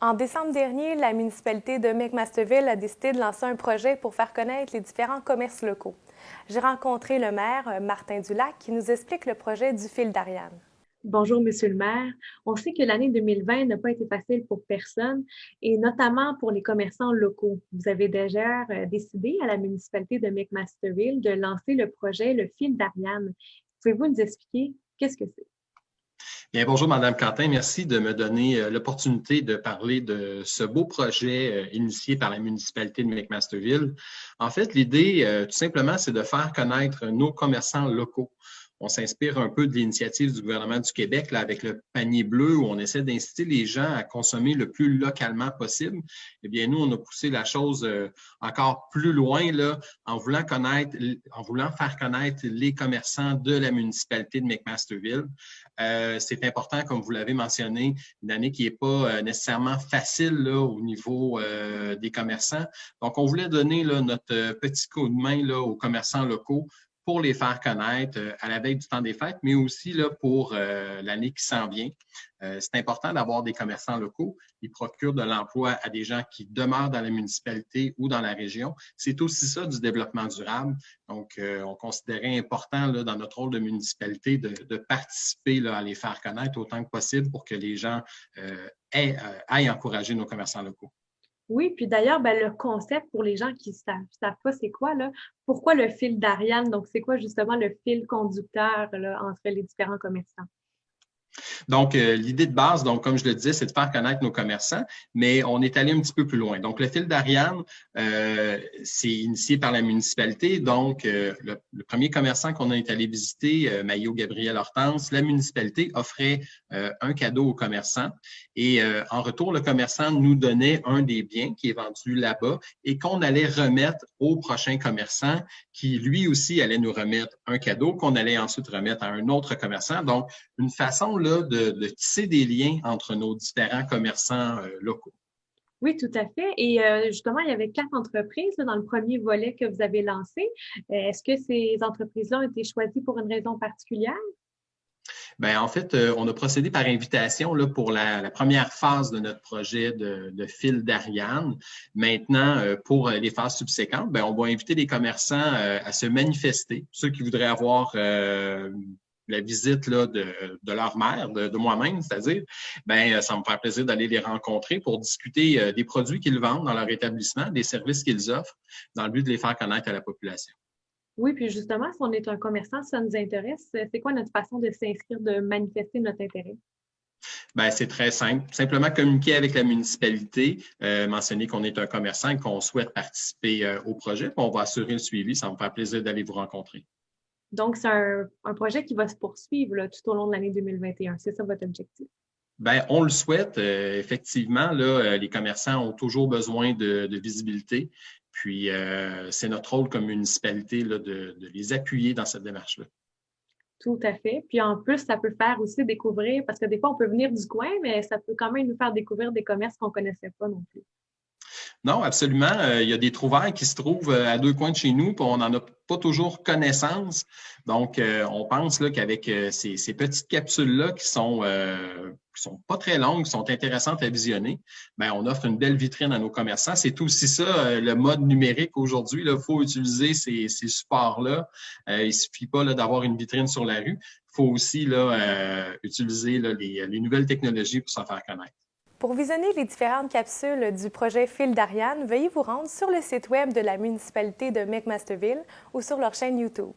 En décembre dernier, la municipalité de McMasterville a décidé de lancer un projet pour faire connaître les différents commerces locaux. J'ai rencontré le maire, Martin Dulac, qui nous explique le projet du fil d'Ariane. Bonjour, Monsieur le maire. On sait que l'année 2020 n'a pas été facile pour personne et notamment pour les commerçants locaux. Vous avez déjà décidé à la municipalité de McMasterville de lancer le projet Le Fil d'Ariane. Pouvez-vous nous expliquer qu'est-ce que c'est? Bien, bonjour, Madame Quentin. Merci de me donner l'opportunité de parler de ce beau projet initié par la municipalité de McMasterville. En fait, l'idée, tout simplement, c'est de faire connaître nos commerçants locaux. On s'inspire un peu de l'initiative du gouvernement du Québec là, avec le panier bleu où on essaie d'inciter les gens à consommer le plus localement possible. Eh bien, nous, on a poussé la chose encore plus loin là, en voulant faire connaître les commerçants de la municipalité de McMasterville. C'est important, comme vous l'avez mentionné, une année qui n'est pas nécessairement facile là, au niveau des commerçants. Donc, on voulait donner là, notre petit coup de main là, aux commerçants locaux pour les faire connaître à la veille du temps des fêtes, mais aussi là, pour l'année qui s'en vient. C'est important d'avoir des commerçants locaux. Ils procurent de l'emploi à des gens qui demeurent dans la municipalité ou dans la région. C'est aussi ça du développement durable. Donc, on considérait important là, dans notre rôle de municipalité de participer là, à les faire connaître autant que possible pour que les gens aillent encourager nos commerçants locaux. Oui, puis d'ailleurs, le concept pour les gens qui ne savent pas c'est quoi, là, pourquoi le fil d'Ariane? Donc, c'est quoi justement le fil conducteur là, entre les différents commerçants? Donc, l'idée de base, donc, comme je le disais, c'est de faire connaître nos commerçants, mais on est allé un petit peu plus loin. Donc, le fil d'Ariane, c'est initié par la municipalité. Donc, le premier commerçant qu'on est allé visiter, Maillot Gabriel Hortense, la municipalité offrait un cadeau aux commerçants et en retour, le commerçant nous donnait un des biens qui est vendu là-bas et qu'on allait remettre au prochain commerçant qui, lui aussi, allait nous remettre un cadeau qu'on allait ensuite remettre à un autre commerçant. Donc, une façon là, de tisser des liens entre nos différents commerçants locaux. Oui, tout à fait. Et justement, il y avait 4 entreprises là, dans le premier volet que vous avez lancé. Est-ce que ces entreprises-là ont été choisies pour une raison particulière? Bien, en fait, on a procédé par invitation là, pour la première phase de notre projet de fil d'Ariane. Maintenant, pour les phases subséquentes, bien, on va inviter les commerçants à se manifester. Ceux qui voudraient avoir la visite là, de leur maire, de moi-même, c'est-à-dire, ben, ça me fait plaisir d'aller les rencontrer pour discuter des produits qu'ils vendent dans leur établissement, des services qu'ils offrent, dans le but de les faire connaître à la population. Oui, puis justement, si on est un commerçant, si ça nous intéresse, c'est quoi notre façon de s'inscrire, de manifester notre intérêt? Ben, c'est très simple. Simplement communiquer avec la municipalité, mentionner qu'on est un commerçant et qu'on souhaite participer au projet. Puis on va assurer le suivi. Ça me fait plaisir d'aller vous rencontrer. Donc, c'est un projet qui va se poursuivre là, tout au long de l'année 2021. C'est ça votre objectif? Ben, on le souhaite. Effectivement, là, les commerçants ont toujours besoin de visibilité. Puis, c'est notre rôle comme municipalité là, de les appuyer dans cette démarche-là. Tout à fait. Puis en plus, ça peut faire aussi découvrir, parce que des fois, on peut venir du coin, mais ça peut quand même nous faire découvrir des commerces qu'on ne connaissait pas non plus. Non, absolument. Il y a des trouvailles qui se trouvent à deux coins de chez nous, puis on n'en a pas toujours connaissance. Donc, on pense là, qu'avec ces petites capsules-là qui sont pas très longues, qui sont intéressantes à visionner, bien, on offre une belle vitrine à nos commerçants. C'est aussi ça, le mode numérique aujourd'hui. Il faut utiliser ces supports-là. Il ne suffit pas là, d'avoir une vitrine sur la rue. Il faut aussi là, utiliser là, les nouvelles technologies pour s'en faire connaître. Pour visionner les différentes capsules du projet Fil d'Ariane, veuillez vous rendre sur le site web de la municipalité de McMasterville ou sur leur chaîne YouTube.